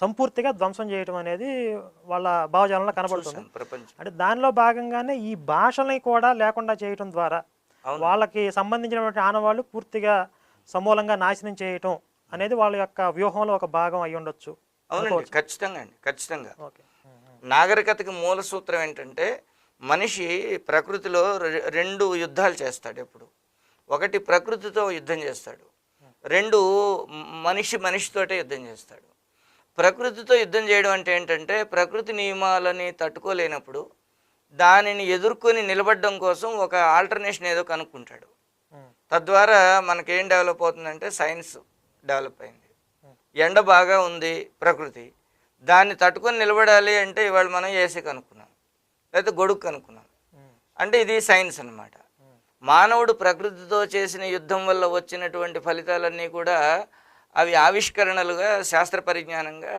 సంపూర్తిగా ధ్వంసం చేయటం అనేది వాళ్ళ భావజాలంలో కనబడుతుంది. చూసాం ప్రపంచం. అంటే దానిలో భాగంగానే ఈ భాషల్ని కూడా లేకుండా చేయటం ద్వారా అవును. వాళ్ళకి సంబంధించినటువంటి ఆనవాళ్ళు పూర్తిగా సమూలంగా నాశనం చేయటం అనేది వాళ్ళ యొక్క వ్యూహంలో ఒక భాగం అయి ఉండొచ్చు. అవునండి, ఖచ్చితంగా అండి, ఖచ్చితంగా. ఓకే. నాగరికతకి మూల సూత్రం ఏంటంటే మనిషి ప్రకృతిలో రెండు యుద్ధాలు చేస్తాడు ఎప్పుడు. ఒకటి ప్రకృతితో యుద్ధం చేస్తాడు, రెండు మనిషి మనిషితోటే యుద్ధం చేస్తాడు. ప్రకృతితో యుద్ధం చేయడం అంటే ఏంటంటే ప్రకృతి నియమాలని తట్టుకోలేనప్పుడు దానిని ఎదుర్కొని నిలబడడం కోసం ఒక ఆల్టర్నేషన్ ఏదో కనుక్కుంటాడు. తద్వారా మనకేం డెవలప్ అవుతుందంటే సైన్స్ డెవలప్ అయింది. ఎండ బాగా ఉంది ప్రకృతి, దాన్ని తట్టుకొని నిలబడాలి అంటే ఇవాళ మనం ఏసీ కనుక్కున్నాం, లేకపోతే గొడుగు కనుక్కున్నాం. అంటే ఇది సైన్స్ అన్నమాట. మానవుడు ప్రకృతితో చేసిన యుద్ధం వల్ల వచ్చినటువంటి ఫలితాలన్నీ కూడా అవి ఆవిష్కరణలుగా శాస్త్ర పరిజ్ఞానంగా